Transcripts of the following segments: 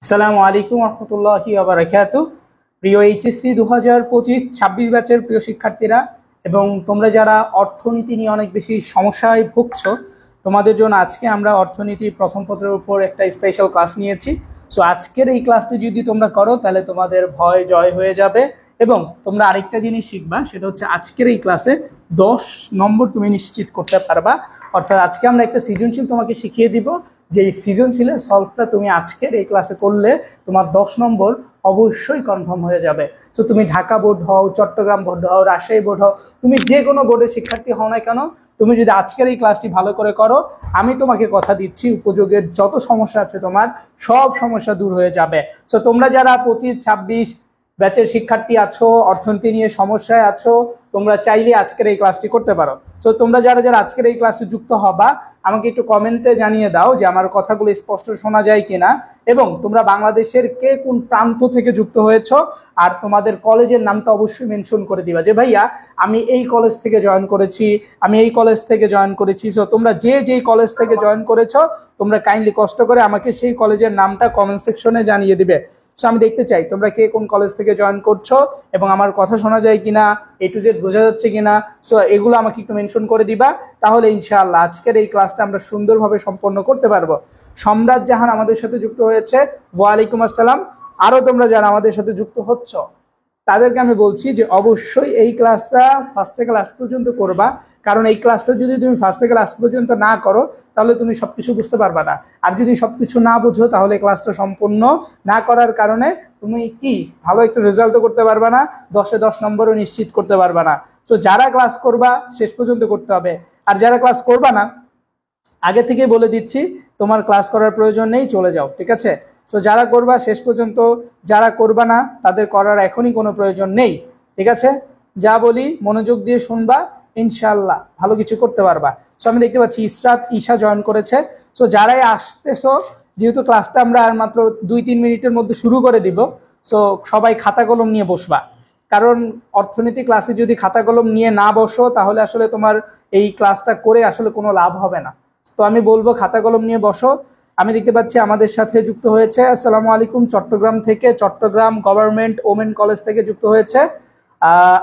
আসসালামু আলাইকুম রহমতুল্লাহি ওয়া বারাকাতুহু। প্রিয় এইচএসসি 2025-26 ব্যাচের প্রিয় শিক্ষার্থীরা এবং তোমরা যারা অর্থনীতি নিয়ে অনেক বেশি সমস্যায় ভুগছো, তোমাদের জন্য আজকে আমরা অর্থনীতি প্রথম পত্রের উপর একটা স্পেশাল ক্লাস নিয়েছি। সো আজকের এই ক্লাসটি যদি তোমরা করো তাহলে তোমাদের ভয় জয় হয়ে যাবে এবং তোমরা আরেকটা জিনিস শিখবা, সেটা হচ্ছে আজকের এই ক্লাসে 10 নম্বর তুমি নিশ্চিত করতে পারবা। অর্থাৎ আজকে আমরা একটা সৃজনশীল তোমাকে শিখিয়ে দিব, যে সৃজনশীলের সলভটা তুমি আজকের এই ক্লাসে করলে তোমার 10 নম্বর অবশ্যই কনফার্ম হয়ে যাবে। তো তুমি ঢাকা বোর্ড হও, চট্টগ্রাম বোর্ড হও, রাজশাহী বোর্ড হও, তুমি যে কোনো বোর্ডের শিক্ষার্থী হও না কেন, তুমি যদি আজকের এই ক্লাসটি ভালো করে করো, আমি তোমাকে কথা দিচ্ছি উপযোগের যত সমস্যা আছে তোমার সব সমস্যা দূর হয়ে যাবে। তো তোমরা যারা 25-26 ব্যাচের শিক্ষার্থী আছো, অর্থনীতি নিয়ে সমস্যায় আছো, তোমরা চাইলে আজকের এই ক্লাসটি করতে পারো। তো তোমরা যারা যারা আজকের এই ক্লাসে যুক্ত হবা, আমাকে একটু কমেন্টে জানিয়ে দাও যে আমার কথাগুলো স্পষ্ট শোনা যায় কিনা, এবং তোমরা বাংলাদেশের কে কোন প্রান্ত থেকে যুক্ত হয়েছো, আর তোমাদের কলেজের নামটা অবশ্যই মেনশন করে দিবা যে ভাইয়া আমি এই কলেজ থেকে জয়েন করেছি, আমি এই কলেজ থেকে জয়েন করেছি। সো তোমরা যে যেই কলেজ থেকে জয়েন করেছো, তোমরা কাইন্ডলি কষ্ট করে আমাকে সেই কলেজের নামটা কমেন্ট সেকশনে জানিয়ে দিবে। সো আমি দেখতে চাই তোমরা কে কোন কলেজ থেকে জয়েন করছো এবং আমার কথা শোনা যায় কিনা, A to Z বোঝা যাচ্ছে কিনা। সো এগুলো আমাকে একটু মেনশন করে দিবা, তাহলে ইনশাআল্লাহ আজকের এই ক্লাসটা আমরা সুন্দরভাবে সম্পন্ন করতে পারবো। সম্রাট জাহান আমাদের সাথে যুক্ত হয়েছে, ওয়ালাইকুম আসসালাম। আরও তোমরা যারা আমাদের সাথে যুক্ত হচ্ছ তাদেরকে আমি বলছি যে অবশ্যই এই ক্লাসটা ফার্স্ট থেকে লাস্ট পর্যন্ত করবা, কারণ এই ক্লাসটা যদি তুমি ফার্স্ট থেকে লাস্ট পর্যন্ত না করো তাহলে তুমি সবকিছু বুঝতে পারবা না। আর যদি সবকিছু না বুঝো তাহলে ক্লাসটা সম্পূর্ণ না করার কারণে তুমি কি ভালো একটা রেজাল্টও করতে পারবা না, 10-এ 10 নম্বরও নিশ্চিত করতে পারবা না। তো যারা ক্লাস করবা শেষ পর্যন্ত করতে হবে, আর যারা ক্লাস করবা না আগে থেকে বলে দিচ্ছি তোমার ক্লাস করার প্রয়োজন নেই, চলে যাও, ঠিক আছে? সো যারা করবা শেষ পর্যন্ত, যারা করবা না তাদের করার এখনই কোনো প্রয়োজন নেই, ঠিক আছে? যা বলি মনোযোগ দিয়ে শুনবা, ইনশাল্লাহ ভালো কিছু করতে পারবা। সো আমি দেখতে পাচ্ছি ইসরাত ঈশা জয়েন করেছে। সো যারাই আসতেছো, যেহেতু ক্লাসটা আমরা আর মাত্র 2-3 মিনিটের মধ্যে শুরু করে দিব, সো সবাই খাতা কলম নিয়ে বসবা, কারণ অর্থনীতি ক্লাসে যদি খাতা কলম নিয়ে না বসো তাহলে আসলে তোমার এই ক্লাসটা করে আসলে কোনো লাভ হবে না। তো আমি বলবো খাতা কলম নিয়ে বসো। আমি দেখতে পাচ্ছি আমাদের সাথে যুক্ত হয়েছে, আসসালামু আলাইকুম, চট্টগ্রাম থেকে, চট্টগ্রাম গভর্নমেন্ট ওমেন কলেজ থেকে যুক্ত হয়েছে।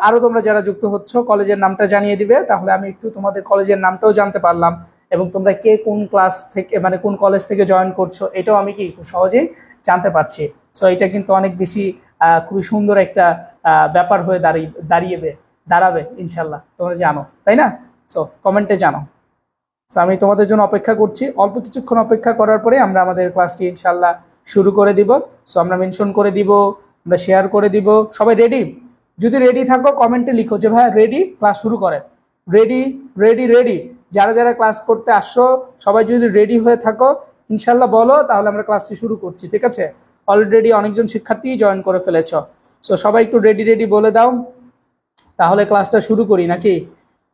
আরও তোমরা যারা যুক্ত হচ্ছ কলেজের নামটা জানিয়ে দিবে, তাহলে আমি একটু তোমাদের কলেজের নামটাও জানতে পারলাম, এবং তোমরা কে কোন ক্লাস থেকে মানে কোন কলেজ থেকে জয়েন করছো এটাও আমি কি খুব সহজেই জানতে পারছি। সো এটা কিন্তু অনেক বেশি খুবই সুন্দর একটা ব্যাপার হয়ে দাঁড়াবে ইনশাল্লাহ, তোমরা জানো তাই না? সো কমেন্টে জানো। সো আমি তোমাদের জন্য অপেক্ষা করছি, অল্প কিছুক্ষণ অপেক্ষা করার পরে আমরা আমাদের ক্লাসটি ইনশাল্লাহ শুরু করে দিব। সো আমরা মেনশন করে দিব, আমরা শেয়ার করে দিব। সবাই রেডি? যদি রেডি থাকো কমেন্টে লিখো যে ভাই রেডি, ক্লাস শুরু করেন। রেডি রেডি রেডি, যারা যারা ক্লাস করতে আসছো সবাই যদি রেডি হয়ে থাকো ইনশাল্লাহ বলো, তাহলে আমরা ক্লাসটি শুরু করছি, ঠিক আছে? অলরেডি অনেকজন শিক্ষার্থী জয়েন করে ফেলেছ। সো সবাই একটু রেডি রেডি বলে দাও, তাহলে ক্লাসটা শুরু করি নাকি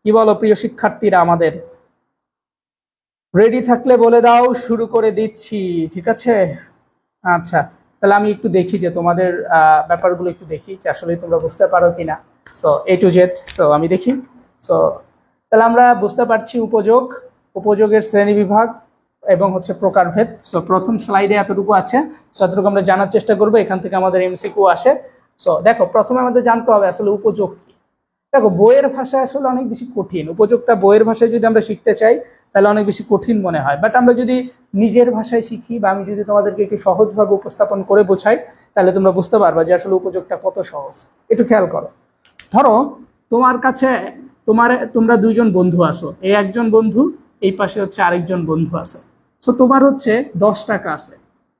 কি বলো প্রিয় শিক্ষার্থীরা? আমাদের রেডি থাকলে বলে দাও, শুরু করে দিচ্ছি, ঠিক আছে? আচ্ছা, তাহলে আমি একটু দেখি যে তোমাদের ব্যাপারগুলো একটু দেখি যে আসলে তোমরা বুঝতে পারো কিনা। So A to Z, so আমি দেখি। সো তাহলে আমরা বুঝতে পারছি উপযোগের শ্রেণী বিভাগ এবং হচ্ছে প্রকারভেদ। সো প্রথম স্লাইডে এতটুকু আছে, সো এতটুকু আমরা জানার চেষ্টা করবো। এখান থেকে আমাদের MCQ আসে। সো দেখো, প্রথমে আমাদের জানতে হবে আসলে উপযোগ কি। দেখো, বইয়ের ভাষায় আসলে অনেক বেশি কঠিন, উপযোগটা বইয়ের ভাষায় যদি আমরা শিখতে চাই তাহলে অনেক বেশি কঠিন মনে হয়, বাট আমরা যদি নিজের ভাষায় শিখি বা আমি যদি তোমাদেরকে একটু সহজভাবে উপস্থাপন করে বোঝাই তাহলে তোমরা বুঝতে পারবা যে আসলে উপযোগটা কত সহজ। একটু খেয়াল করো, ধরো তোমার কাছে তোমরা দুইজন বন্ধু আসো, এই একজন বন্ধু, এই পাশে হচ্ছে আরেকজন বন্ধু আছে। সো তোমার হচ্ছে 10 টাকা আছে,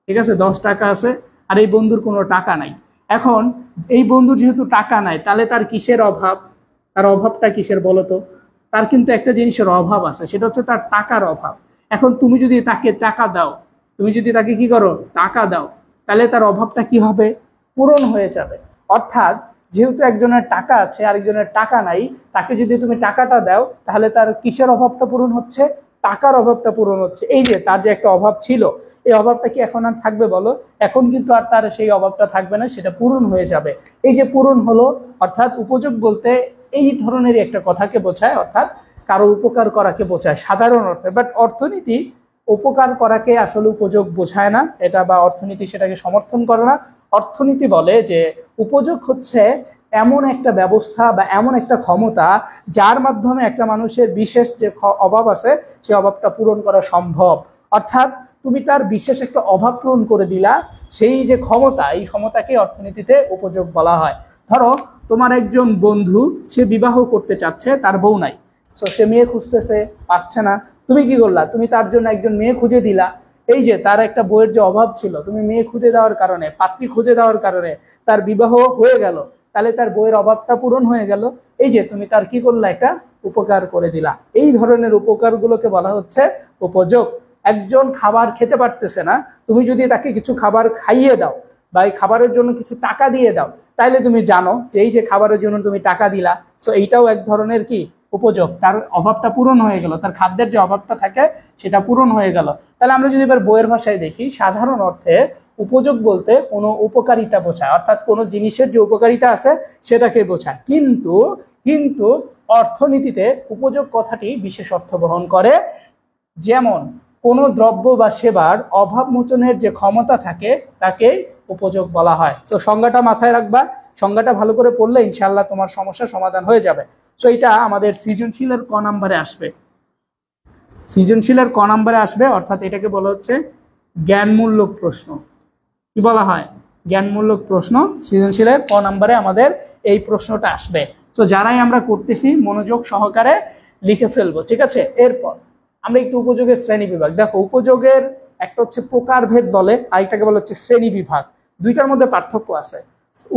ঠিক আছে? 10 টাকা আছে, আর এই বন্ধুর কোনো টাকা নাই। এখন এই বন্ধুর যেহেতু টাকা নাই, তাহলে তার কিসের অভাব? তার অভাবটা কিসের বলো তো? তার কিন্তু একটা জিনিসের অভাব আছে, সেটা হচ্ছে তার টাকার অভাব। এখন তুমি যদি তাকে টাকা দাও, তুমি যদি তাকে কি করো, টাকা দাও, তাহলে তার অভাবটা কি হবে? পূরণ হয়ে যাবে। অর্থাৎ যেহেতু একজনের টাকা আছে আরেকজনের টাকা নাই, তাকে যদি তুমি টাকাটা দাও তাহলে তার কিসের অভাবটা পূরণ হচ্ছে? টাকার অভাবটা পূরণ হচ্ছে। এই যে তার যে একটা অভাব ছিল, এই অভাবটা কি এখন আর থাকবে বলো? এখন কিন্তু আর তার সেই অভাবটা থাকবে না, সেটা পূরণ হয়ে যাবে। এই যে পূরণ হলো, অর্থাৎ উপযোগ বলতে এই ধরনের একটা কথাকে বোঝায়, অর্থাৎ কারো উপকার করাকে বোঝায় সাধারণ অর্থে। বাট অর্থনীতি উপকার করাকে আসলে উপযোগ বোঝায় না, এটা বা অর্থনীতি সেটাকে সমর্থন করে না। অর্থনীতি বলে যে উপযোগ হচ্ছে এমন একটা ব্যবস্থা বা এমন একটা ক্ষমতা যার মাধ্যমে একটা মানুষের বিশেষ যে অভাব আছে সেই অভাবটা পূরণ করা সম্ভব। অর্থাৎ তুমি তার বিশেষ একটা অভাব পূরণ করে দিলা, সেই যে ক্ষমতা, এই ক্ষমতাকে অর্থনীতিতে উপযোগ বলা হয়। ধরো তোমার একজন বন্ধু, সে বিবাহ করতে চাচ্ছে, তার বউ নাই, সো সে মেয়ে খুঁজতেছে, পাচ্ছে না। তুমি কি করলা? তুমি তার জন্য একজন মেয়ে খুঁজে দিলা। এই যে তার একটা বউয়ের যে অভাব ছিল, তুমি মেয়ে খুঁজে দেওয়ার কারণে, পাত্রী খুঁজে দেওয়ার কারণে তার বিবাহ হয়ে গেল, তাহলে তার বউয়ের অভাবটা পূরণ হয়ে গেল। এই যে তুমি তার কি করলা? একটা উপকার করে দিলা। এই ধরনের উপকারগুলোকে বলা হচ্ছে উপযোগ। একজন খাবার খেতে পারতেছে না, তুমি যদি তাকে কিছু খাবার খাইয়ে দাও বা এই খাবারের জন্য কিছু টাকা দিয়ে দাও, তাইলে তুমি জানো যে এই যে খাবারের জন্য তুমি টাকা দিলা, সো এইটাও এক ধরনের কি উপযোগ। তার অভাবটা পূরণ হয়ে গেল, তার খাদ্যের যে অভাবটা থাকে সেটা পূরণ হয়ে গেল। তাহলে আমরা যদি এবার বইয়ের ভাষায় দেখি, সাধারণ অর্থে উপযোগ বলতে কোনো উপকারিতা বোঝায়, অর্থাৎ কোনো জিনিসের যে উপকারিতা আছে সেটাকে বোঝায়। কিন্তু কিন্তু অর্থনীতিতে উপযোগ কথাটি বিশেষ অর্থ বহন করে। যেমন কোনো দ্রব্য বা সেবার অভাব মোচনের যে ক্ষমতা থাকে তাকে উপযোগ বলা হয়। সো সংজ্ঞাটা মাথায় রাখবা, সংজ্ঞাটা ভালো করে পড়লে ইনশাআল্লাহ তোমার সমস্যার সমাধান হয়ে যাবে। সো এটা আমাদের সৃজনশীলের ক নাম্বারে আসবে, সৃজনশীলের ক নাম্বারে আসবে, অর্থাৎ এটাকে বলা হচ্ছে জ্ঞানমূলক প্রশ্ন। কি বলা হয়? জ্ঞানমূলক প্রশ্ন। সৃজনশীলের ক নাম্বারে আমাদের এই প্রশ্নটা আসবে। তো যারাই আমরা করতেছি মনোযোগ সহকারে লিখে ফেলবো, ঠিক আছে? এরপর আমরা একটু উপযোগের শ্রেণী বিভাগ দেখো। উপযোগের একটা হচ্ছে প্রকারভেদ বলে, আরেকটাকে বলা হচ্ছে শ্রেণী বিভাগ। দুইটার মধ্যে পার্থক্য আছে।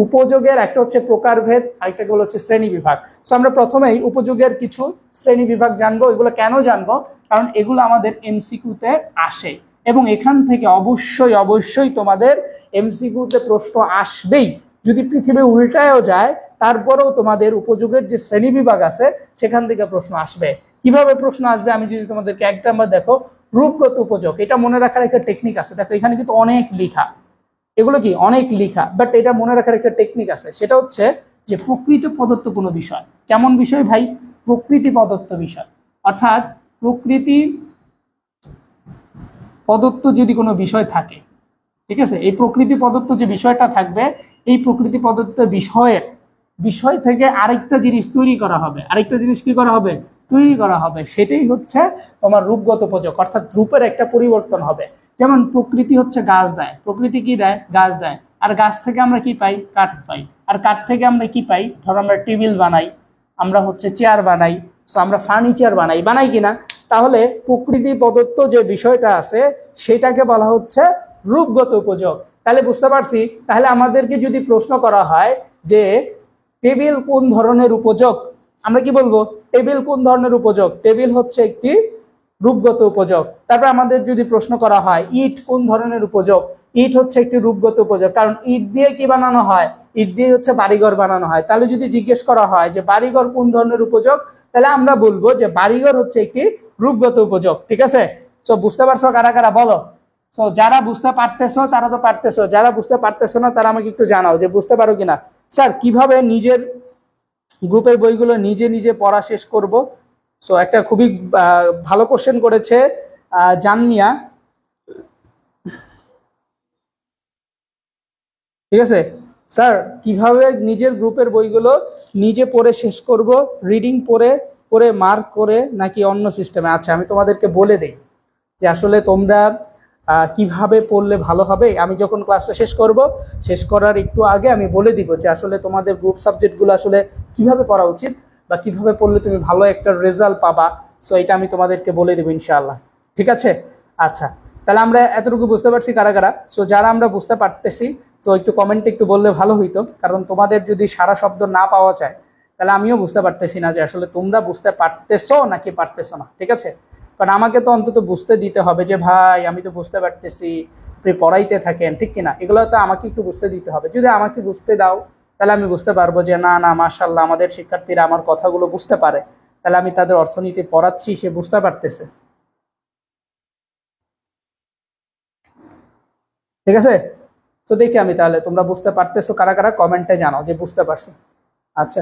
উপযোগের একটা হচ্ছে প্রকারভেদ, আরেকটাকে বলা হচ্ছে শ্রেণী বিভাগ। সো আমরা প্রথমেই উপযোগের কিছু শ্রেণী বিভাগ জানবো। এগুলো কেন জানবো? কারণ এগুলো আমাদের এমসিকিউতে আসে এবং এখান থেকে অবশ্যই অবশ্যই তোমাদের এমসিকিউতে প্রশ্ন আসবেই। যদি পৃথিবী উল্টায়ও যায় তারপরেও তোমাদের উপযোগের যে শ্রেণী বিভাগ আছে সেখান থেকে প্রশ্ন আসবে। কিভাবে প্রশ্ন আসবে আমি যদি তোমাদেরকে এক নাম্বার দেখো, রূপগত উপযোগ। এটা মনে রাখার একটা টেকনিক আছে। দেখো এখানে কিন্তু অনেক লেখা, এগুলো কি অনেক লেখা, বাট এটা মনে রাখার একটা টেকনিক আছে। সেটা হচ্ছে যে প্রকৃত প্রদত্ত কোনো বিষয়। কেমন বিষয় ভাই? প্রকৃতি প্রদত্ত বিষয়। অর্থাৎ প্রকৃতি প্রদত্ত যদি কোনো বিষয় থাকে, ঠিক আছে, এই প্রকৃতি প্রদত্ত যে বিষয়টা থাকবে, এই প্রকৃতি প্রদত্ত বিষয় থেকে আরেকটা জিনিস তৈরি করা হবে। আরেকটা জিনিস কি করা হবে? তৈরি করা হবে। সেটাই হচ্ছে তোমার রূপগত উপযোগ, অর্থাৎ রূপের একটা পরিবর্তন হবে। যেমন প্রকৃতি হচ্ছে গাছ দেয়, প্রকৃতি কি দেয়? গাছ দেয়। আর গাছ থেকে আমরা কি পাই? কাঠ পাই। আর কাঠ থেকে আমরা কি পাই? ধরো আমরা টেবিল বানাই, আমরা হচ্ছে চেয়ার বানাই, সো আমরা ফার্নিচার বানাই কিনা? তাহলে প্রকৃতি প্রদত্ত যে বিষয়টা আছে সেটাকে বলা হচ্ছে রূপগত উপযোগ। তাহলে বুঝতে পারছি, তাহলে আমাদেরকে যদি প্রশ্ন করা হয় যে টেবিল কোন ধরনের উপযোগ, আমরা কি বলবো? টেবিল কোন ধরনের উপযোগ? টেবিল হচ্ছে একটি রূপগত উপযোগ। তারপর আমাদের যদি প্রশ্ন করা হয় ইট কোন ধরনের উপযোগ, ইট হচ্ছে একটি রূপগত উপযোগ। কারণ ইট দিয়ে কি বানানো হয়? ইট দিয়ে হচ্ছে বাড়িঘর বানানো হয়। তাহলে যদি জিজ্ঞেস করা হয় যে বাড়িঘর কোন ধরনের উপযোগ, তাহলে আমরা বলবো যে বাড়িঘর হচ্ছে একটি রূপগত উপযোগ। ঠিক আছে? তো বুঝতে পারছো কারা কারা? বলো। সো যারা বুঝতে পারতেছো তারা তো পারতেছো, যারা বুঝতে পারতেছো না তারা আমাকে একটু জানাও যে বুঝতে পারো কিনা। স্যার কিভাবে নিজের গ্রুপের বইগুলো নিজে নিজে পড়া শেষ করব? সো একটা খুবই ভালো কোশ্চেন করেছে জানমিয়া, ঠিক আছে? স্যার কিভাবে নিজের গ্রুপের বইগুলো নিজে পড়ে শেষ করব? রিডিং পড়ে পড়ে মার্ক করে নাকি অন্য সিস্টেমে? আচ্ছা আমি তোমাদেরকে বলে দেই যে আসলে তোমরা কিভাবে পড়লে ভালো হবে। আমি যখন ক্লাসটা শেষ করব, শেষ করার একটু আগে আমি বলে দিব যে আসলে তোমাদের গ্রুপ সাবজেক্টগুলো আসলে কিভাবে পড়া উচিত বা কিভাবে পড়লে তুমি ভালো একটা রেজাল্ট পাবা। সো এটা আমি তোমাদেরকে বলে দেবো ইনশাআল্লাহ, ঠিক আছে? আচ্ছা তাহলে আমরা এতটুকু বুঝতে পারছি কারা কারা? সো যারা আমরা বুঝতে পারতেছি তো একটু কমেন্টে একটু বললে ভালো হইতো, কারণ তোমাদের যদি সারা শব্দ না পাওয়া যায় তাহলে আমিও বুঝতে পারতেছি না যে আসলে তোমরা বুঝতে পারতেছো নাকি পারতেছো না, ঠিক আছে? কারণ আমাকে তো অন্তত বুঝতে দিতে হবে যে ভাই আমি তো বুঝতে পারতেছি, আপনি পড়াইতে থাকেন, ঠিক কিনা? এগুলো তো আমাকে একটু বুঝতে দিতে হবে। যদি আমাকে বুঝতে দাও তাহলে আমি বুঝতে পারবো যে না না মাশাআল্লাহ আমাদের শিক্ষার্থীরা আমার কথাগুলো বুঝতে পারে, তাহলে আমি তাদের অর্থনীতি পড়াচ্ছি, সে বুঝতে পারতেছে, ঠিক আছে? তো দেখি আমি তাহলে তোমরা বুঝতে পারতেছো কারা কারা, কমেন্টে জানাও যে বুঝতে পারছো। আচ্ছা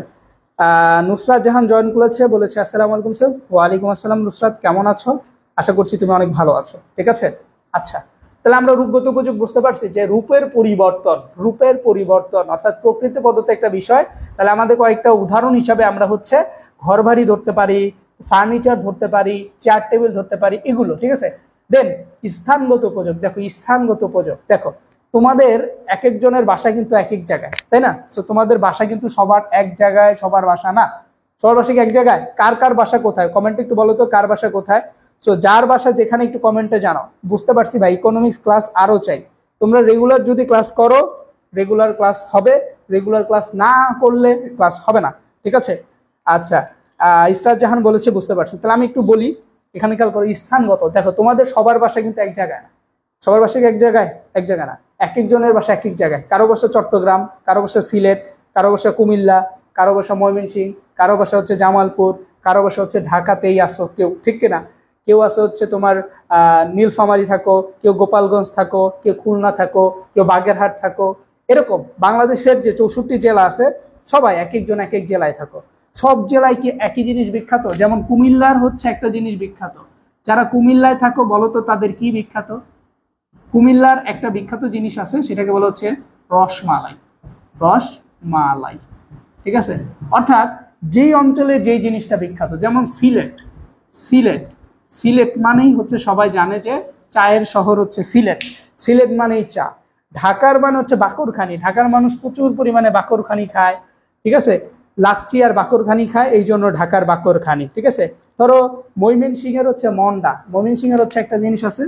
নুসরাত জাহান জয়েন করেছে, বলেছে আসসালামু আলাইকুম স্যার। ওয়ালাইকুম আসসালাম নুসরাত, কেমন আছো? আশা করছি তুমি অনেক ভালো আছো, ঠিক আছে। আচ্ছা, তাহলে আমরা রূপগত উপযোগ বুঝতে পারছি যে রূপের পরিবর্তন অর্থাৎ প্রকৃতি প্রদত্ত একটা বিষয়। তাহলে আমাদের কয়েকটা উদাহরণ হিসাবে আমরা হচ্ছে ঘর বাড়ি ধরতে পারি, ফার্নিচার ধরতে পারি, চেয়ার টেবিল ধরতে পারি, এগুলো, ঠিক আছে। দেন স্থানগত উপযোগ, দেখো স্থানগত উপযোগ, দেখো তোমাদের এক একজনের বাসা কিন্তু এক এক জায়গায়, তাই না? সো তোমাদের বাসা কিন্তু সবার এক জায়গায়, সবার বাসা না, সবার বাসা কি এক জায়গায়? কার কার বাসা কোথায় কমেন্টে একটু বলো তো, কার বাসা কোথায়? সো যার বাসা যেখানে একটু কমেন্টে জানাও। বুঝতে পারছি ভাই, ইকোনমিক্স ক্লাস আরো চাই। তোমরা রেগুলার যদি ক্লাস করো রেগুলার ক্লাস হবে, রেগুলার ক্লাস না করলে ক্লাস হবে না, ঠিক আছে। আচ্ছা, ইসরাত জাহান বলেছে, বুঝতে পারছি। তাহলে আমি একটু বলি, এখানে খেয়াল করো স্থানগত। দেখো তোমাদের সবার বাসা কিন্তু এক জায়গায় না, সবার বাসা এক জায়গায়, এক জায়গায় না, এক একজনের বাসা এক এক জায়গায়। কারো বাসা চট্টগ্রাম, কারো বাসা সিলেট, কারো বাসা কুমিল্লা, কারো বাসা ময়মনসিংহ, কারো বাসা হচ্ছে জামালপুর, কারো বাসা হচ্ছে ঢাকাতেই আসো কেউ, ঠিক কিনা? কেউ আছে হচ্ছে তোমার নীলফামারী থাকো, কেউ গোপালগঞ্জ থাকো, কেউ খুলনা থাকো, কেউ বাগেরহাট থাকো, এরকম বাংলাদেশের যে 64 জেলা আছে সবাই এক একজন এক এক জেলায় থাকো। সব জেলায় কি একই জিনিস বিখ্যাত? যেমন কুমিল্লার হচ্ছে একটা জিনিস বিখ্যাত, যারা কুমিল্লায় থাকো বলো তো তাদের কি বিখ্যাত? কুমিল্লার একটা বিখ্যাত জিনিস আছে, সেটাকে বলা হচ্ছে রসমালাই, রসমালাই, ঠিক আছে। অর্থাৎ যেই অঞ্চলে যেই জিনিসটা বিখ্যাত, যেমন সিলেট, সিলেট সিলেট মানেই হচ্ছে সবাই জানে যে চায়ের শহর হচ্ছে সিলেট, সিলেট মানেই চা। ঢাকার মানে হচ্ছে বাকরখানি, ঢাকার মানুষ প্রচুর পরিমাণে বাকরখানি খায়, ঠিক আছে, লাচ্ছি আর বাকরখানি খায়, এই জন্য ঢাকার বাকরখানি, ঠিক আছে। ধরো ময়মনসিংহের হচ্ছে মন্ডা, ময়মনসিংহের হচ্ছে একটা জিনিস আছে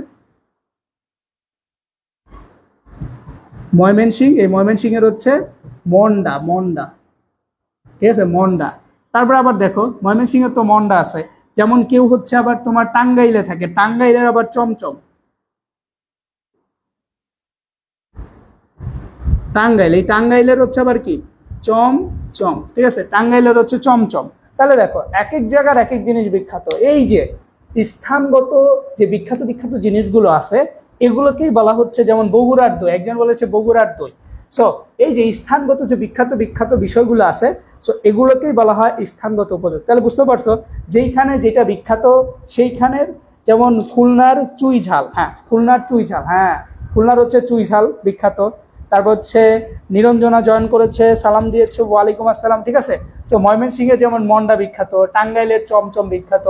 ময়মনসিংহ, এই ময়মনসিংহের হচ্ছে মন্ডা, মন্ডা, ঠিক আছে, মন্ডা। তারপর আবার দেখো ময়মনসিংহের তো মন্ডা আছে, যেমন কেউ হচ্ছে আবার তোমার টাঙ্গাইলে থাকে, টাঙ্গাইলের আবার চমচম, টাঙ্গাইল, এই টাঙ্গাইলের হচ্ছে আবার কি চমচম, ঠিক আছে, টাঙ্গাইলের হচ্ছে চমচম। তাহলে দেখো এক এক জায়গার এক এক জিনিস বিখ্যাত। এই যে স্থানগত যে বিখ্যাত বিখ্যাত জিনিসগুলো আছে এগুলোকেই বলা হচ্ছে, যেমন বগুড়ার দই, একজন বলেছে বগুড়ার দই। সো এই যে স্থানগত যে বিখ্যাত বিখ্যাত বিষয়গুলো আছে, সো এগুলোকেই বলা হয় স্থানগত উপযোগ। তাহলে বুঝতে পারছো যেইখানে যেটা বিখ্যাত সেইখানের, যেমন খুলনার চুই ঝাল, হ্যাঁ খুলনার চুই ঝাল, হ্যাঁ খুলনার হচ্ছে চুই ঝাল বিখ্যাত। তারপর হচ্ছে নিরঞ্জনা জয়েন করেছে, সালাম দিয়েছে, ওয়ালাইকুম আসসালাম, ঠিক আছে। তো ময়মনসিংহের যেমন মন্ডা বিখ্যাত, টাঙ্গাইলের চমচম বিখ্যাত,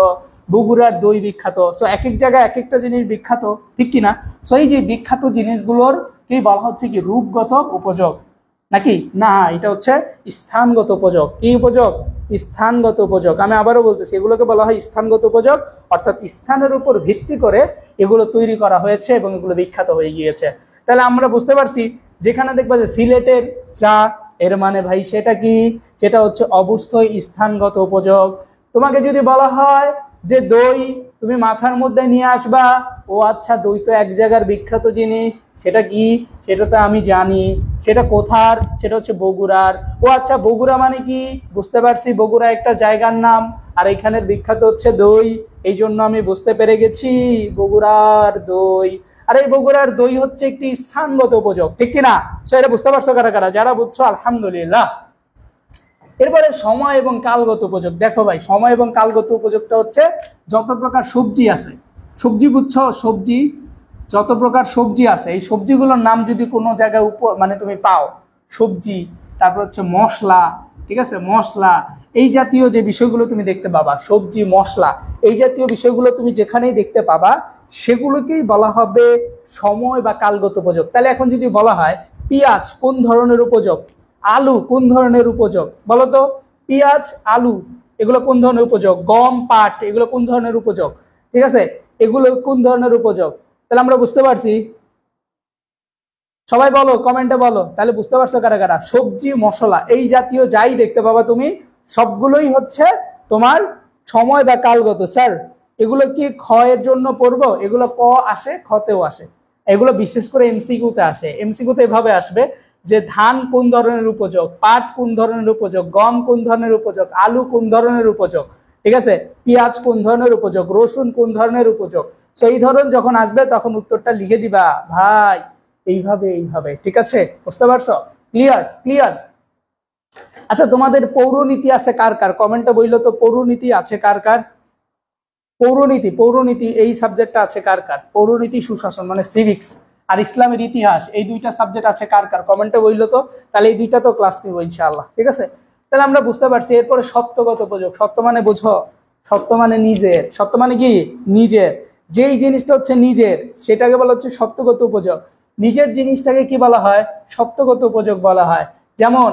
বগুড়ার দই বিখ্যাত। সো এক এক জায়গায় এক একটা জিনিস বিখ্যাত, ঠিক কিনা? সো এই যে বিখ্যাত জিনিসগুলোর কি বলা হচ্ছে কি রূপগত উপযোগ, নাকি না এটা হচ্ছে স্থানগত উপযোগ। কি উপযোগ? স্থানগত উপযোগ। আমি আবারও বলতেছি, এগুলোকে বলা হয় স্থানগত উপযোগ, অর্থাৎ স্থানের উপর ভিত্তি করে এগুলো তৈরি করা হয়েছে এবং এগুলো বিখ্যাত হয়ে গিয়েছে। তাহলে আমরা বুঝতে পারছি যেখানে দেখবা যে সিলেটের চা, এর মানে ভাই সেটা কি? সেটা হচ্ছে অবশ্যই স্থানগত উপযোগ। তোমাকে যদি বলা হয় যে দই, তুমি মাথার মধ্যে নিয়ে আসবা ও আচ্ছা দই তো এক জায়গার বিখ্যাত জিনিস, সেটা কি? সেটা তো আমি জানি, সেটা কোথার? সেটা হচ্ছে বগুড়ার। ও আচ্ছা বগুড়া মানে কি? বুঝতে পারছি বগুড়া একটা জায়গার নাম, আর এখানের বিখ্যাত হচ্ছে দই, এই জন্য আমি বুঝতে পেরে গেছি বগুড়ার দই। আর এই বগুড়ার দই হচ্ছে একটি স্থানগত উপযোগ, ঠিক কিনা? সো এটা বুঝতে পারছো কারা কারা? যারা বুঝছো আলহামদুলিল্লাহ। এরপরে সময় এবং কালগত উপযোগ। দেখো ভাই সময় এবং কালগত উপযোগটা হচ্ছে যত প্রকার সবজি আছে, সবজি বুঝছো, সবজি যত প্রকার সবজি আছে এই সবজিগুলোর নাম যদি কোনো জায়গায় মানে তুমি পাও, সবজি, তারপর হচ্ছে মশলা, ঠিক আছে, মশলা, এই জাতীয় যে বিষয়গুলো তুমি দেখতে পাবা, সবজি মশলা এই জাতীয় বিষয়গুলো তুমি যেখানেই দেখতে পাবা সেগুলোকেই বলা হবে সময় বা কালগত উপযোগ। তাহলে এখন যদি বলা হয় পেঁয়াজ কোন ধরনের উপযোগ, আলু কোন ধরনের উপযোগ, বলো তো? পেঁয়াজ, আলু এগুলো কোন ধরনের উপযোগ? গম, পাট এগুলো কোন ধরনের উপযোগ? ঠিক আছে, এগুলো কোন ধরনের উপযোগ? তাহলে আমরা বুঝতে পারছি, সবাই বলো কমেন্টে বলো। তাহলে বুঝতে পারছো কারা কারা? সবজি মশলা এই জাতীয় যাই দেখতে পাবা তুমি সবগুলোই হচ্ছে তোমার সময় বা কালগত। স্যার এগুলো কি খ এর জন্য পড়বো? এগুলো ক আসে, খতেও আসে, এগুলো বিশেষ করে এমসিকিউতে আসে। এমসিকিউতে এভাবে আসবে যে ধান কোন ধরনের উপযোগ, পাট কোন ধরনের উপযোগ, গম কোন ধরনের উপযোগ, আলু কোন ধরনের উপযোগ, ঠিক আছে, পেঁয়াজ কোন ধরনের উপযোগ, রসুন কোন ধরনের উপযোগ। তো এই ধরন যখন আসবে তখন উত্তরটা লিখে দিবা ভাই এইভাবে এইভাবে, ঠিক আছে, বুঝতে পারছো? ক্লিয়ার? ক্লিয়ার। আচ্ছা তোমাদের পৌরনীতি আছে কার কার? কমেন্টে বললো তো পৌরনীতি আছে কার কার? পৌরনীতি, পৌরনীতি এই সাবজেক্টটা আছে কার কার? পৌরনীতি সুশাসন মানে সিভিক্স আর ইসলামের ইতিহাস, এই দুইটা সাবজেক্ট আছে কার কার? কমেন্টে বললো তো। তাহলে এই দুইটা তো ক্লাস নিব ইনশাআল্লাহ, ঠিক আছে? তাহলে আমরা বুঝতে পারছি। এরপরে সত্যগত উপযোগ। সত্য মানে বুঝো, সত্য মানে নিজের। সত্য মানে কি? নিজের। যেই জিনিসটা হচ্ছে নিজের সেটাকে বলা হচ্ছে সত্যগত উপযোগ। নিজের জিনিসটাকে কি বলা হয়? সত্যগত উপযোগ বলা হয়। যেমন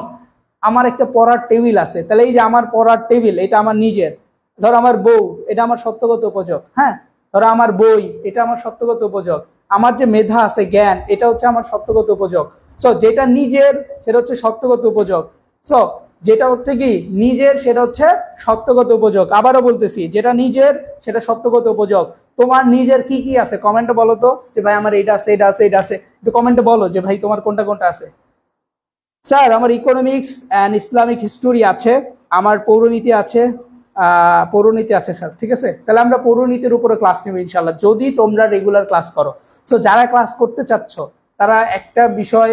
আমার একটা পড়ার টেবিল আছে, তাহলে এই যে আমার পড়ার টেবিল এটা আমার নিজের। ধরো আমার বউ, এটা আমার সত্যগত উপযোগ। হ্যাঁ, ধরো আমার বই, এটা আমার সত্যগত উপযোগ। আমার যে মেধা আছে, জ্ঞান, এটা হচ্ছে আমার সত্যগত উপযোগ। সো যেটা নিজের সেটা হচ্ছে সত্যগত উপযোগ। সো যেটা হচ্ছে কি নিজের সেটা হচ্ছে সত্যগত উপযোগ। আবারও বলতেছি, যেটা নিজের সেটা সত্যগত উপযোগ। তোমার নিজের কি কি আছে কমেন্টে বলো তো, যে ভাই আমার এটা আছে, এটা আছে, এটা আছে। একটু কমেন্টে বলো যে ভাই তোমার কোনটা কোনটা আছে। স্যার আমার ইকোনমিক্স অ্যান্ড ইসলামিক হিস্টোরি আছে, আমার পৌরনীতি আছে, পৌরনীতি আছে স্যার, ঠিক আছে? তাহলে আমরা পৌরনীতির উপরে ক্লাস নেব ইনশাল্লাহ, যদি তোমরা রেগুলার ক্লাস করো। সো যারা ক্লাস করতে চাচ্ছ তারা একটা বিষয়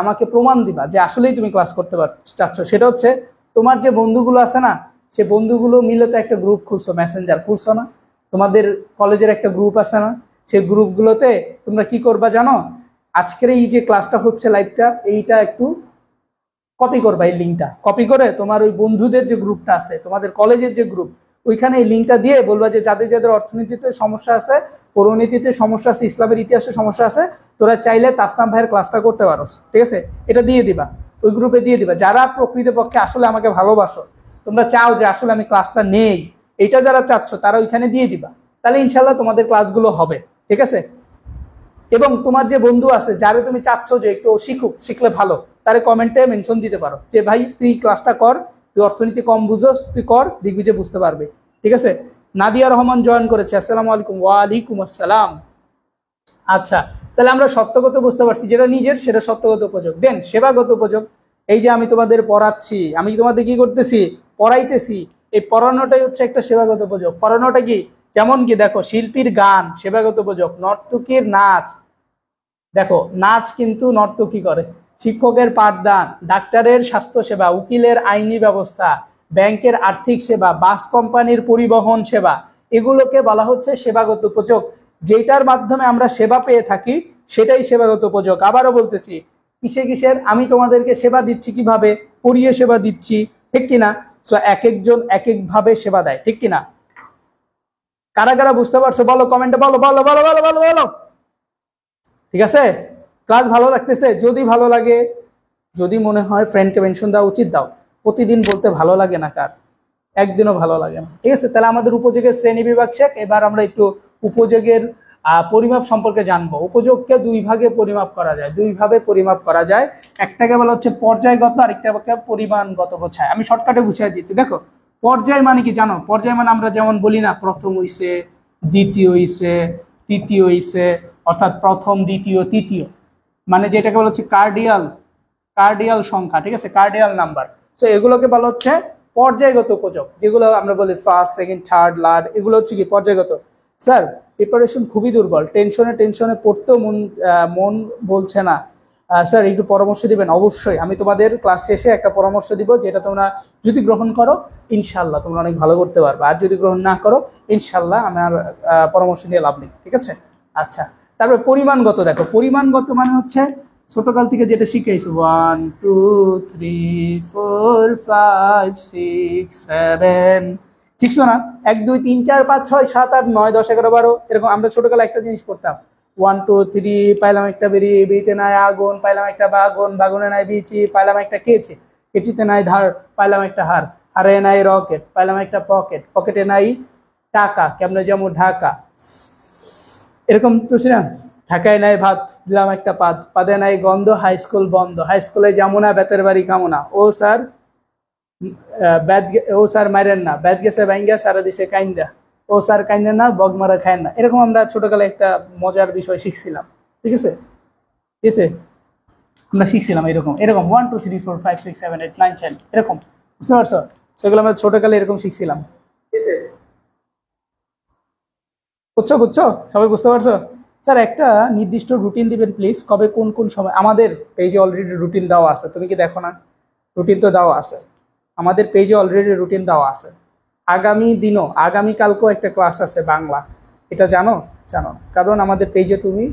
আমাকে প্রমাণ দিবা যে আসলেই তুমি ক্লাস করতে চাচ্ছ। সেটা হচ্ছে তোমার যে বন্ধুগুলো আছে না, সে বন্ধুগুলো মিলে তো একটা গ্রুপ খুলছো, মেসেঞ্জার খুলছো না? তোমাদের কলেজের একটা গ্রুপ আছে না? সেই গ্রুপগুলোতে তোমরা কি করবা জানো? আজকের এই যে ক্লাসটা হচ্ছে লাইভটা, এইটা একটু কপি করবা। এই লিঙ্কটা কপি করে তোমার ওই বন্ধুদের যে গ্রুপটা আছে, তোমাদের কলেজের যে গ্রুপ, ওইখানে এই লিঙ্কটা দিয়ে বলবা যে যাদের যাদের অর্থনীতিতে সমস্যা আছে, পৌরনীতিতে সমস্যা আছে, ইসলামের ইতিহাসে সমস্যা আছে, তোরা চাইলে তাসনাম ভাইয়ের ক্লাসটা করতে পারো, ঠিক আছে? এটা দিয়ে দিবা, ওই গ্রুপে দিয়ে দিবা। যারা প্রকৃতপক্ষে আসলে আমাকে ভালোবাসো, তোমরা চাও যে আসলে আমি ক্লাসটা নেই, এইটা যারা চাচ্ছ তারা ওইখানে দিয়ে দিবা। তাহলে ইনশাল্লাহ তোমাদের ক্লাসগুলো হবে, ঠিক আছে? এবং তোমার যে বন্ধু আছে যারে তুমি চাচ্ছ যে একটু শিখুক, শিখলে ভালো, তারে কমেন্টে মেনশন দিতে পারো যে ভাই তুই ক্লাসটা কর, তুই অর্থনীতি কম বুঝোস, তুই কর, দেখবি যে বুঝতে পারবে, ঠিক আছে? নাদিয়া রহমান জয়েন করেছে, আসসালামু আলাইকুম। ওয়ালাইকুম আসসালাম। আচ্ছা, তাহলে আমরা সত্যগত বুঝতে পারছি, যেটা নিজের সেটা সত্যগত উপযোগ। দেন সেবাগত উপযোগ। এই যে আমি তোমাদের পড়াচ্ছি, আমি তোমাদের কি করতেছি? পড়াইতেছি। এই পড়ানোটাই হচ্ছে একটা সেবাগত উপযোগ। পড়ানোটা কি? যেমন কি দেখো, শিল্পীর গান সেবাগত উপযোগ, নর্তকীর নাচ, দেখো নাচ কিন্তু নর্তকী করে, শিক্ষকের পাঠদান, ডাক্তারের স্বাস্থ্যসেবা, উকিলের আইনি ব্যবস্থা, ব্যাংকের আর্থিক সেবা, বাস কোম্পানির পরিবহন সেবা, এগুলোকে বলা হচ্ছে সেবাগত উপযোগ। যেটার মাধ্যমে আমরা সেবা পেয়ে থাকি সেটাই সেবাগত উপযোগ। আবারও বলতেছি, কিসে কিসের? আমি তোমাদেরকে সেবা দিচ্ছি কিভাবে? পড়িয়ে সেবা দিচ্ছি, ঠিক কিনা? সো এক একজন এক এক ভাবে সেবা দেয়, ঠিক কিনা? কারা কারা বুঝতে পারছো বলো, কমেন্টে বলো, বলো বলো বলো বলো বলো। ঠিক আছে? ক্লাস ভালো লাগতেছে? যদি ভালো লাগে, যদি মনে হয় ফ্রেন্ডকে মেনশন দেওয়া উচিত, দাও। প্রতিদিন বলতে ভালো লাগে না কার? একদিনও ভালো লাগে না, ঠিক আছে? তাহলে আমাদের উপযোগের শ্রেণী বিভাগ শেখ। এবার আমরা একটু উপযোগের পরিমাপ সম্পর্কে জানবো। উপযোগকে দুই ভাগে পরিমাপ করা যায়, দুইভাবে পরিমাপ করা যায়। একটাকে বলা হচ্ছে পর্যায়গত, আরেকটাকে পরিমাণগত বোঝায়। আমি শর্টকাটে বুঝিয়ে দিচ্ছি। দেখো, পর্যায় মানে কি জানো? পর্যায় মানে আমরা যেমন বলি না, প্রথম হইছে, দ্বিতীয় হইছে, তৃতীয় হইছে, অর্থাৎ প্রথম, দ্বিতীয়, তৃতীয়, মানে যেটাকে বলা হচ্ছে কার্ডিয়াল, কার্ডিয়াল সংখ্যা, ঠিক আছে? Cardial number. সো এগুলোকে বলা হচ্ছে পর্যায়গত উপযোগ। যেগুলো আমরা বলি ফার্স্ট, সেকেন্ড, থার্ড, লার্ড, এগুলো হচ্ছে কি পর্যায়গত। স্যার প্রিপারেশন খুবই দুর্বল, টেনশনে পড়তেও মন বলছে না। স্যার একটু পরামর্শ দিবেন? অবশ্যই, আমি তোমাদের ক্লাস শেষে একটা পরামর্শ দিব, যেটা তোমরা যদি গ্রহণ করো ইনশাল্লাহ তোমরা অনেক ভালো করতে পারবে। আর যদি গ্রহণ না করো ইনশাল্লাহ আমার পরামর্শ নিয়ে লাভ নেই, ঠিক আছে? আচ্ছা, তারপরে পরিমাণগত। দেখো, পরিমাণগত মানে হচ্ছে ছোটকাল থেকে যেটা শিখেছি, 1 2 3 4 5 6 7, শিখছো না? 1 2 3 4 5 6 7 8 9 10 11 12, এরকম। আমরা ছোটকালে একটা জিনিস পড়তাম, 1 2 3, পাইলাম একটা বেরি, বেরিতে নাই আগুন, পাইলাম একটা বাগুন, বাগুনে নাই বিচি, পাইলাম একটা কেচি, কেচিতে নাই ধার, পাইলাম একটা হার, হারে নাই রকেট, পাইলাম একটা পকেট, পকেটে নাই টাকা, কেমনে যেমন ঢাকা, এরকম তো ছিল। ঢাকায় নাই ভাত, দিলাম একটা পাদ, পাদে নাই গন্ধ, হাই স্কুল বন্ধ, হাই স্কুলে যাবো না, বেতের বাড়ি কামনা, ও স্যার ও স্যার মারেন না, ব্যাদ গেছে ব্যাঙ্গা, সারা দিছে কাইন্দা, ও স্যার কাইন্দেন না, বগ মারা খায় না। এরকম আমরা ছোটকালে একটা মজার বিষয় শিখছিলাম, ঠিক আছে? ঠিক আছে, আমরা শিখছিলাম এরকম এরকম 1 2 3 4 5 6 7 8 9 10, এরকম, বুঝতে পারছো? সেগুলো আমরা ছোটকালে এরকম শিখছিলাম, ঠিক আছে? বুঝছো বুঝছো, সবাই বুঝতে পারছো? স্যার একটা নির্দিষ্ট রুটিন দিবেন প্লিজ, কবে কোন কোন সময়? আমাদের পেজে অলরেডি রুটিন দেওয়া আছে, তুমি কি দেখো না? রুটিন তো দেওয়া আছে, আমাদের পেজে অলরেডি রুটিন দেওয়া আছে। আগামী দিনও আগামীকালকেও একটা ক্লাস আছে বাংলা, এটা জানো? জানো, কারণ আমাদের পেজে তুমি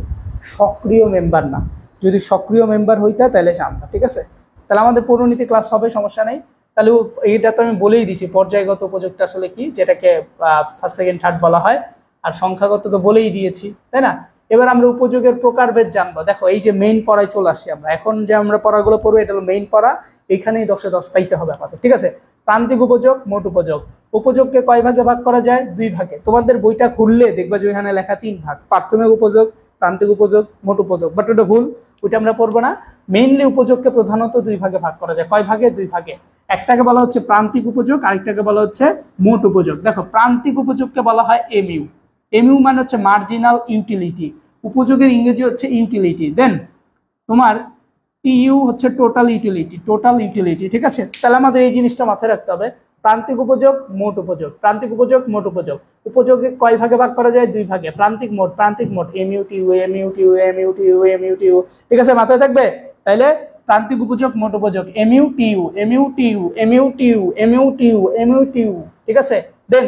সক্রিয় মেম্বার না। যদি সক্রিয় মেম্বার হইতা তাহলে জানতা, ঠিক আছে? তাহলে আমাদের পরিণতি ক্লাস হবে, সমস্যা নেই। তাহলে এইটা তো আমি বলেই দিছি পর্যায়গত উপযোগটা আসলে কি, যেটাকে ফার্স্ট সেকেন্ড থার্ড বলা হয়। আর সংখ্যাগত তো বলেই দিয়েছি, তাই না? এবার আমরা উপযোগের প্রকারভেদ জানবো। দেখো এই যে মেইন পড়ায় চলে আসছি আমরা, এখন যে আমরা পড়াগুলো পড়বো এটা হলো মেইন পড়া, এইখানেই 10-এ 10 পাইতে হবে আমাদের, ঠিক আছে? প্রান্তিক উপযোগ, মোট উপযোগ। উপযোগকে কয় ভাগে ভাগ করা যায়? 2 ভাগে। তোমাদের বইটা খুললে দেখবা যে ওইখানে লেখা 3 ভাগ, প্রাথমিক উপযোগ, প্রান্তিক উপযোগ, মোট উপযোগ, বাট ওটা ভুল, ওইটা আমরা পড়বো না। মেইনলি উপযোগকে প্রধানত 2 ভাগে ভাগ করা যায়। কয় ভাগে? 2 ভাগে। একটাকে বলা হচ্ছে প্রান্তিক উপযোগ, আরেকটাকে বলা হচ্ছে মোট উপযোগ। দেখো প্রান্তিক উপযোগকে বলা হয় এমইউ। এমইউ মানে হচ্ছে মার্জিনাল ইউটিলিটি। উপযোগের ইংরেজি হচ্ছে ইউটিলিটি। দেন তোমার টিইউ হচ্ছে টোটাল ইউটিলিটি, টোটাল ইউটিলিটি, ঠিক আছে? তাহলে আমাদের এই জিনিসটা মাথায় রাখতে হবে, প্রান্তিক উপযোগ, মোট উপযোগ, প্রান্তিক উপযোগ, মোট উপযোগ। উপযোগে কয় ভাগে ভাগ করা যায়? 2 ভাগে, প্রান্তিক মোট, প্রান্তিক মোট, mu TU, mu TU, mu TU, mu TU, ঠিক আছে? মাথায় থাকবে। তাইলে প্রান্তিক উপযোগ, মোট উপযোগ, mu TU, mu TU, mu TU, mu TU, mu TU, ঠিক আছে? দেন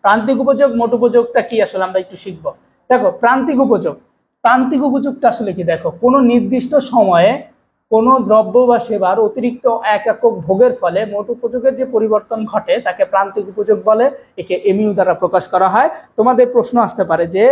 প্রান্তিক উপযোগ, মোট উপযোগটা কি আসলে আমরা একটু শিখবো। দেখো প্রান্তিক উপযোগ, প্রান্তিক উপযোগটা আসলে কি, দেখো কোনো নির্দিষ্ট সময়ে কোনো দ্রব্য বা সেবার অতিরিক্ত এক একক ভোগের ফলে মোট উপযোগের যে পরিবর্তন ঘটে তাকে প্রান্তিক উপযোগ বলে। একে এমইউ দ্বারা প্রকাশ করা হয়। তোমাদের প্রশ্ন আসতে পারে যে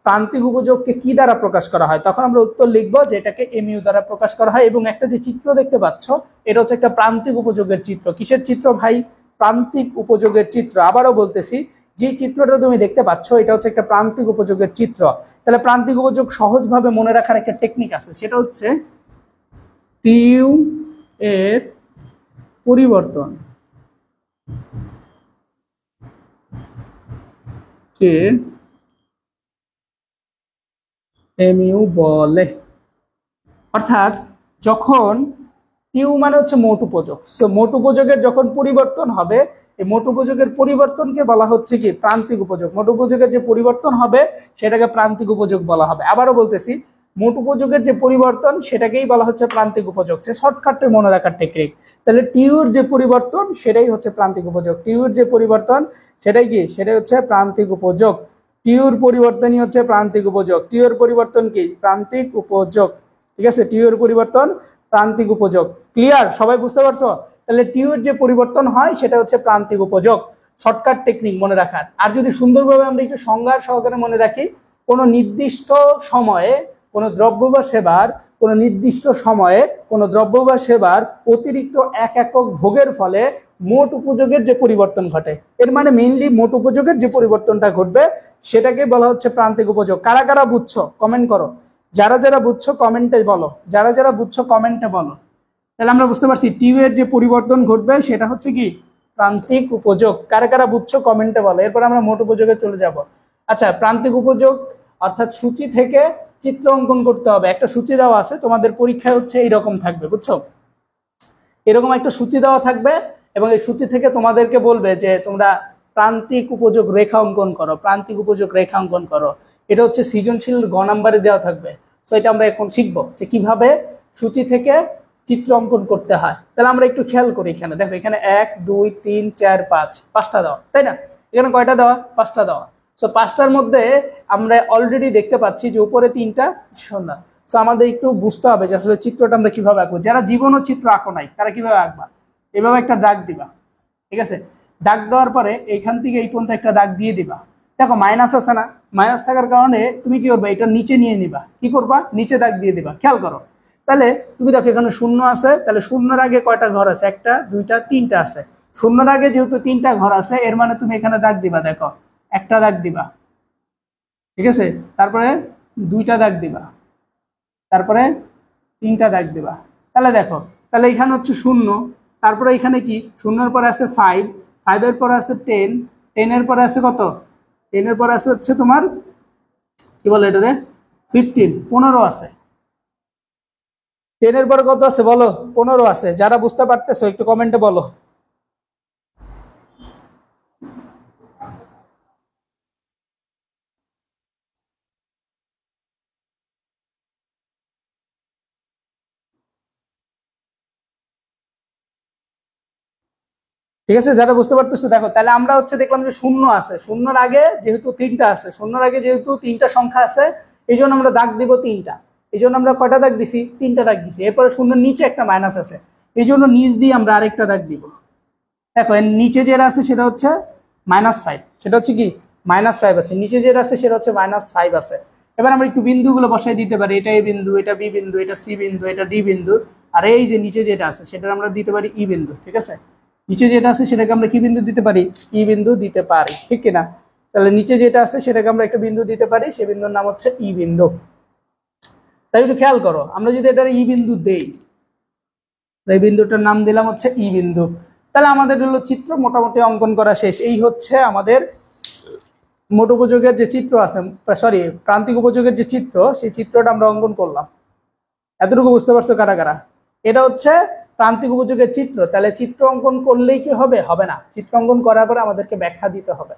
প্রান্তিক উপযোগকে কি দ্বারা প্রকাশ করা হয়, তখন আমরা উত্তর লিখবো যে এটাকে এমইউ দ্বারা প্রকাশ করা হয়। এবং একটা যে চিত্র দেখতে পাচ্ছ এটা হচ্ছে একটা প্রান্তিক উপযোগের চিত্র। কিসের চিত্র ভাই? প্রান্তিক উপযোগের চিত্র। আবারও বলতেছি, যে চিত্রটা তুমি দেখতে পাচ্ছ এটা হচ্ছে একটা প্রান্তিক উপযোগের চিত্র। তাহলে প্রান্তিক উপযোগ সহজভাবে মনে রাখার একটা টেকনিক আছে, সেটা হচ্ছে টিইউ এর পরিবর্তন কে এমইউ বলে। অর্থাৎ যখন টিউ মানে হচ্ছে মোট উপযোগ, সো মোট উপযোগের যখন পরিবর্তন হবে, এই মোট উপযোগের পরিবর্তনকে বলা হচ্ছে কি প্রান্তিক উপযোগ। মোট উপযোগের যে পরিবর্তন হবে সেটাকে প্রান্তিক উপযোগ বলা হবে। আবারও বলতেছি, মোট উপযোগের যে পরিবর্তন সেটাকেই বলা হচ্ছে প্রান্তিক উপযোগ। সে শর্টকাটে মনে রাখার টেকনিক। তাহলে টিউর যে পরিবর্তন সেটাই হচ্ছে প্রান্তিক উপযোগ। টিউর যে পরিবর্তন সেটাই কি, সেটাই হচ্ছে প্রান্তিক উপযোগ। টিউর পরিবর্তনই হচ্ছে প্রান্তিক উপযোগ। টিউর পরিবর্তন কি? প্রান্তিক উপযোগ, ঠিক আছে? টিউর পরিবর্তন প্রান্তিক উপযোগ। ক্লিয়ার? সবাই বুঝতে পারছো? তাহলে টিউর যে পরিবর্তন হয় সেটা হচ্ছে প্রান্তিক উপযোগ। শর্টকাট টেকনিক মনে রাখার। আর যদি সুন্দরভাবে আমরা একটু সংজ্ঞার সহকারে মনে রাখি, কোনো নির্দিষ্ট সময়ে কোনো দ্রব্য বা সেবার, কোনো নির্দিষ্ট সময়ে কোনো দ্রব্য বা সেবার অতিরিক্ত এক একক ভোগের ফলে মোট উপযোগের যে পরিবর্তন ঘটে, এর মানে মেইনলি মোট উপযোগের যে পরিবর্তনটা ঘটবে সেটাকে বলা হচ্ছে প্রান্তিক উপযোগ। কারা কারা বুঝছো কমেন্ট করো, যারা যারা বুঝছো কমেন্টে বলো, যারা যারা বুঝছো কমেন্টে বলো। তাহলে আমরা বুঝতে পারছি টিউ এর যে পরিবর্তন ঘটবে সেটা হচ্ছে কি প্রান্তিক উপযোগ। কারা কারা বুঝছো কমেন্টে বলো। এরপর আমরা মোট উপযোগে চলে যাব। আচ্ছা, প্রান্তিক উপযোগ অর্থাৎ সূচি থেকে চিত্র অঙ্কন করতে হবে। একটা সূচি দেওয়া আছে, তোমাদের পরীক্ষায় হচ্ছে এইরকম থাকবে, বুঝছো? এরকম একটা সূচি দেওয়া থাকবে এবং এই সূচি থেকে তোমাদেরকে বলবে যে তোমরা প্রান্তিক উপযোগ রেখা অঙ্কন করো, প্রান্তিক উপযোগ রেখা অঙ্কন করো। এটা হচ্ছে সৃজনশীল গ নাম্বারে দেওয়া থাকবে। তো এটা আমরা এখন শিখবো যে কিভাবে সূচি থেকে চিত্র অঙ্কন করতে হয়। তাহলে আমরা একটু খেয়াল করি, এখানে দেখো, এখানে 1 2 3 4 5 5টা দেওয়া, তাই না? এখানে কয়টা দেওয়া? 5টা দেওয়া। সো 5টার মধ্যে আমরা অলরেডি দেখতে পাচ্ছি যে উপরে 3টা শূন্য। সো আমাদের একটু বুঝতে হবে যে আসলে চিত্রটা আমরা কিভাবে আঁকবো। যারা জীবনও চিত্র আঁকো নাই তারা কিভাবে আঁকবা? এভাবে একটা দাগ দিবা, ঠিক আছে? দাগ দেওয়ার পরে এইখান থেকে এই পর্যন্ত একটা দাগ দিয়ে দিবা। দেখো মাইনাস আছে না, মাইনাস থাকার কারণে তুমি কি করবা, এটা নিচে নিয়ে নিবা। কি করবা? নিচে দাগ দিয়ে দিবা। খেয়াল করো, তাহলে তুমি দেখো এখানে শূন্য আছে, তাহলে শূন্যর আগে কয়টা ঘর আছে? 1টা 2টা 3টা আছে। শূন্যর আগে যেহেতু 3টা ঘর আছে, এর মানে তুমি এখানে দাগ দিবা। দেখো একটা দাগ দিবা, ঠিক আছে? তারপরে 2টা দাগ দিবা, তারপরে 3টা দাগ দিবা। তাহলে দেখো, তাহলে এখানে হচ্ছে শূন্য, তারপরে এখানে কি শূন্যর পরে আছে 5, 5-এর পরে আছে 10, 10-এর পরে আছে কত? 10-এর পরে আছে হচ্ছে তোমার কি বলে এটারে 15, 15 আছে। 10-এর পরে কত আছে বলো? 15 আছে। যারা বুঝতে পারতেছো একটু কমেন্টে বলো। ঠিক আছে, যারা বুঝতে পারতেছো দেখো। তাহলে আমরা হচ্ছে দেখলাম যে শূন্য আছে, শূন্যর আগে যেহেতু তিনটা আছে, শূন্যর আগে যেহেতু তিনটা সংখ্যা আছে, এই জন্য আমরা দাগ দিব তিনটা। এই জন্য আমরা কয়টা দাগ দিছি? তিনটা দাগ দিছি। এরপরে শূন্যের নিচে একটা মাইনাস আছে, এই জন্য নিচ দিয়ে আমরা আরেকটা দাগ দিব। দেখো এর নিচে যেটা আছে সেটা হচ্ছে -5, সেটা হচ্ছে কি -5 আছে, নিচে যেটা আছে সেটা হচ্ছে -5 আছে। এবার আমরা একটু বিন্দুগুলো বসাই দিতে পারি, এটা এ বিন্দু, এটা বি বিন্দু, এটা সি বিন্দু, এটা ডি বিন্দু, আর এই যে নিচে যেটা আছে সেটা আমরা দিতে পারি ই বিন্দু। ঠিক আছে, নিচে যেটা আছে সেটাকে আমরা কি বিন্দু দিতে পারি? ই বিন্দু দিতে পারি, ঠিক কিনা? তাহলে নিচে যেটা আছে সেটাকে আমরা একটা বিন্দু দিতে পারি, সেই বিন্দুর নাম হচ্ছে ই বিন্দু। তাই একটু খেয়াল করো, আমরা যদি এটা ই বিন্দু দেই, এই বিন্দুটার নাম দিলাম হচ্ছে ই বিন্দু, তাহলে আমাদের হলো চিত্র মোটামুটি অঙ্কন করা শেষ। এই হচ্ছে আমাদের মোট উপযোগের যে চিত্র আছে, সরি প্রান্তিক উপযোগের যে চিত্র, সেই চিত্রটা আমরা অঙ্কন করলাম। এতটুকু বুঝতে পারছো কারা কারা? এটা হচ্ছে প্রান্তিক উপযোগের চিত্র। তাহলে চিত্র অঙ্কন করলেই কি হবে? হবে না, চিত্র অঙ্কন করার পরে আমাদেরকে ব্যাখ্যা দিতে হবে,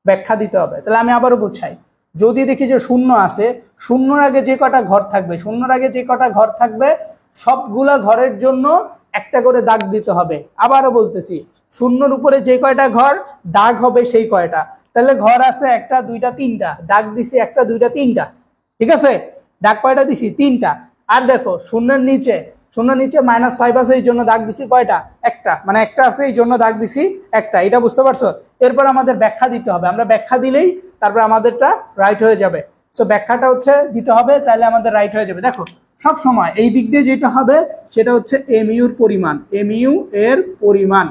ব্যাখ্যা দিতে হবে। তাহলে আমি আবারও বুঝাই, যদি দেখি যে শূন্য আছে, শূন্যর আগে যে কটা ঘর থাকবে, শূন্যর আগে যে কটা ঘর থাকবে সবগুলা ঘরের জন্য একটা করে দাগ দিতে হবে। আবারও বলতেছি, শূন্যর উপরে যে কয়টা ঘর দাগ হবে সেই কয়টা। তাহলে ঘর আছে একটা, দুইটা, তিনটা, দাগ দিছি একটা, দুইটা, তিনটা। ঠিক আছে, দাগ কয়টা দিছি? তিনটা। আর দেখো শূন্যের নিচে, শূন্যের নিচে -5 আছে, এই জন্য দাগ দিছি কয়টা? একটা, মানে একটা আছে এই জন্য দাগ দিছি একটা। এটা বুঝতে পারছো? এরপর আমাদের ব্যাখ্যা দিতে হবে, আমরা ব্যাখ্যা দিলেই তারপর আমাদেরটা রাইট হয়ে যাবে। সো ব্যাখ্যাটা হচ্ছে দিতে হবে, তাহলে আমাদের রাইট হয়ে যাবে। দেখো সব সময় এই দিক দিয়ে যেটা হবে সেটা হচ্ছে এমইউর পরিমাণ, এমইউ এর পরিমাণ।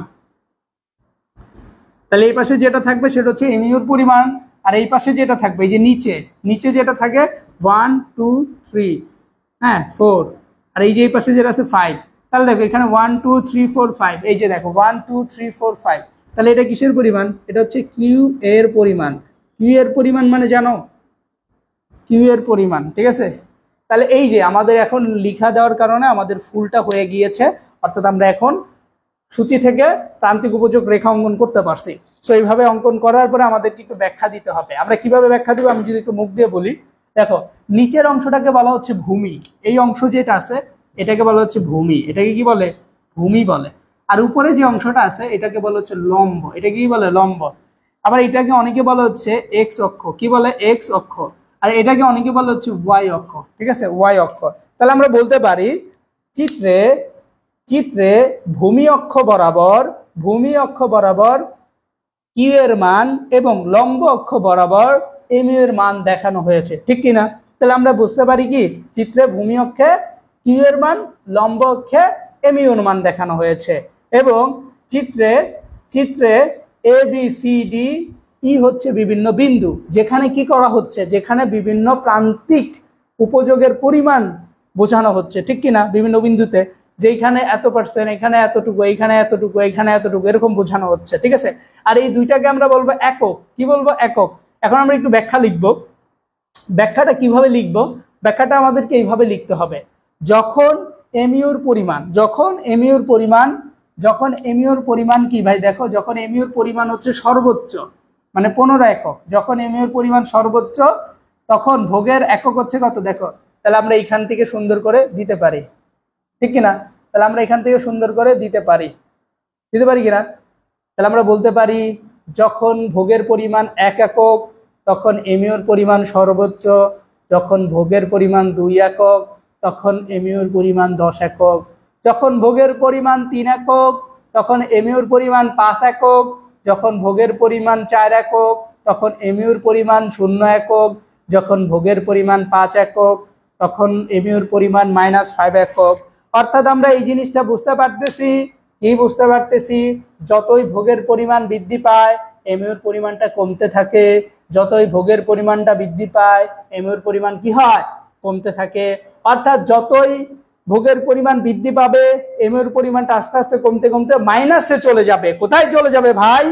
তাহলে এই পাশে যেটা থাকবে সেটা হচ্ছে এমইউর পরিমাণ, আর এই পাশে যেটা থাকবে এই যে নিচে, নিচে যেটা থাকে 1 2 3, হ্যাঁ 4, আর এই যে এই পাশে যেটা আছে 5। তাহলে দেখো এখানে 1 2 3 4 5, এই যে দেখো 1 2 3 4 5। তাহলে এটা কিসের পরিমাণ? এটা হচ্ছে কিউ এর পরিমাণ। কিউ এর পরিমাণ মানে জানো? কিউ এর পরিমাণ। ঠিক আছে, তাহলে এই যে আমাদের এখন লিখা দেওয়ার কারণে আমাদের ফুলটা হয়ে গিয়েছে, অর্থাৎ আমরা এখন সূচি থেকে প্রান্তিক উপযোগ রেখা অঙ্কন করতে পারছি। সো এইভাবে অঙ্কন করার পরে আমাদেরকে একটু ব্যাখ্যা দিতে হবে। আমরা কিভাবে ব্যাখ্যা দিব আমি যদি একটু মুখ দিয়ে বলি, দেখো নিচের অংশটাকে বলা হচ্ছে ভূমি, এই অংশ যেটা আছে এটাকে বলা হচ্ছে ভূমি, এটাকে কি বলে? ভূমি বলে। আর উপরে যে অংশটা আছে এটাকে বলা হচ্ছে লম্ব, এটাকে কি বলে? লম্ব। আবার এটাকে অনেকে বলা হচ্ছে এক্স অক্ষ, কি বলে? এক্স অক্ষ। আর এটাকে অনেকে বলা হচ্ছে ওয়াই অক্ষ। ঠিক আছে, ওয়াই অক্ষ। তাহলে আমরা বলতে পারি চিত্রে, চিত্রে ভূমি অক্ষ বরাবর, ভূমি অক্ষ বরাবর কিউ এর মান এবং লম্ব অক্ষ বরাবর এমইউ এর মান দেখানো হয়েছে, ঠিক কিনা? তাহলে আমরা বুঝতে পারি কি চিত্রে ভূমি অক্ষে কিউ এর মান, লম্ব অক্ষে এমইউ এর মান দেখানো হয়েছে। এবং চিত্রে, চিত্রে A B C D E হচ্ছে বিভিন্ন বিন্দু, যেখানে কি করা হচ্ছে? যেখানে বিভিন্ন প্রান্তিক উপযোগের পরিমাণ বোঝানো হচ্ছে, ঠিক কিনা? বিভিন্ন বিন্দুতে যেখানে এত পার্সেন্ট, এখানে এতটুকু, এখানে এতটুকু, এখানে এতটুকু, এরকম বোঝানো হচ্ছে। ঠিক আছে, আর এই দুইটাকে আমরা বলবো একক। কি বলবো? একক। এখন আমরা একটু ব্যাখ্যা লিখব। ব্যাখ্যাটা কিভাবে লিখব? ব্যাখ্যাটা আমাদেরকে এইভাবে লিখতে হবে, যখন এমইউর পরিমাণ, যখন এমইউর পরিমাণ, যখন এমইউর পরিমাণ কি ভাই? দেখো যখন এমইউর পরিমাণ হচ্ছে সর্বোচ্চ, মানে 15 একক, যখন এমইউর পরিমাণ সর্বোচ্চ তখন ভোগের একক হচ্ছে কত? দেখো তাহলে আমরা এইখান থেকে সুন্দর করে দিতে পারি, ঠিক কিনা? তাহলে আমরা এখান থেকে সুন্দর করে দিতে পারি, দিতে পারি কিনা? তাহলে আমরা বলতে পারি যখন ভোগের পরিমাণ 1 একক তখন এমইউর পরিমাণ সর্বোচ্চ, যখন ভোগের পরিমাণ 2 একক তখন এমইউর পরিমাণ 10 একক, যখন ভোগের পরিমাণ 3 একক তখন এমইউর পরিমাণ 5 একক, যখন ভোগের পরিমাণ 4 একক তখন এমইউর পরিমাণ 0 একক, যখন ভোগের পরিমাণ 5 একক তখন এমইউর পরিমাণ -5 একক। অর্থাৎ আমরা এই জিনিসটা বুঝতে পারতেছি, কি বুঝতে পারতেছি? যতই ভোগের পরিমাণ বৃদ্ধি পায় এমইউর পরিমাণটা কমতে থাকে, যতই ভোগের পরিমাণটা বৃদ্ধি পায় এমইউর পরিমাণ কি হয়? কমতে থাকে। অর্থাৎ যতই ভোগের পরিমাণ বৃদ্ধি পাবে এমইউর পরিমাণটা আস্তে আস্তে কমতে কমতে মাইনাসে চলে যাবে। কোথায় চলে যাবে ভাই?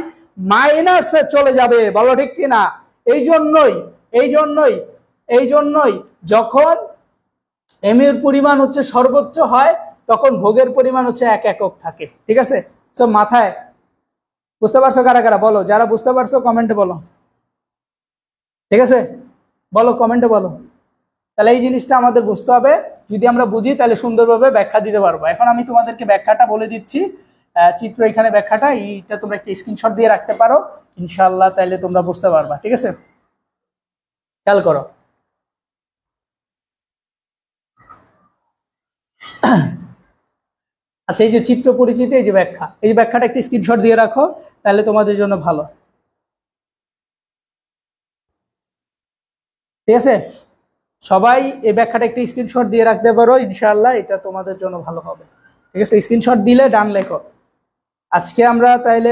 মাইনাসে চলে যাবে, বলো ঠিক কিনা? এই জন্যই, এই জন্যই, এই জন্যই যখন এমইউর পরিমাণ হচ্ছে সর্বোচ্চ হয় তখন ভোগের পরিমাণ হচ্ছে 1 একক থাকে। ঠিক আছে, সব মাথায় বুঝতে পারছো কারা কারা? বলো, যারা বুঝতে পারছো কমেন্টে বলো। ঠিক আছে, বলো, কমেন্টে বলো। তাহলে এই জিনিসটা আমাদের বুঝতে হবে, যদি আমরা বুঝি তাহলে সুন্দরভাবে ব্যাখ্যা দিতে পারবো। এখন আমি তোমাদেরকে ব্যাখ্যাটা বলে দিচ্ছি, চিত্র এখানে ব্যাখ্যাটা, এইটা তোমরা একটা স্ক্রিনশট দিয়ে রাখতে পারো ইনশাআল্লাহ, তাইলে তোমরা বুঝতে পারবা। ঠিক আছে, খেয়াল করো। আচ্ছা, এই যে চিত্র পরিচিতি, এই যে ব্যাখ্যা, এই ব্যাখ্যাটা একটা স্ক্রিনশট দিয়ে রাখো, তাহলে তোমাদের জন্য ভালো। ঠিক আছে, সবাই এই ব্যাখ্যাটা একটা স্ক্রিনশট দিয়ে রাখতে পারো ইনশাআল্লাহ, এটা তোমাদের জন্য ভালো হবে। ঠিক আছে, স্ক্রিনশট দিলে ডান লেখো। আজকে আমরা তাইলে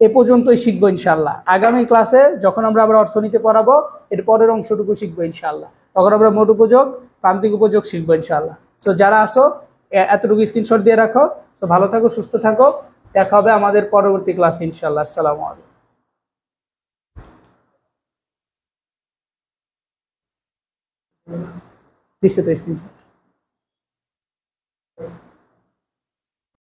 এ পর্যন্তই শিখবো ইনশাআল্লাহ। আগামী ক্লাসে যখন আমরা আবার অর্থনীতি পড়াবো, এর পরের অংশটুকু শিখবো ইনশাআল্লাহ। তখন আমরা মোট উপযোগ, প্রান্তিক উপযোগ শিখবো ইনশাআল্লাহ। সো যারা আসো এতটুকু স্ক্রিনশট দিয়ে রাখো। তো ভালো থাকো, সুস্থ থাকো, দেখা হবে আমাদের পরবর্তী ক্লাসে ইনশাআল্লাহ। আসসালামু আলাইকুম। দিচ্ছে তো স্ক্রিনশট।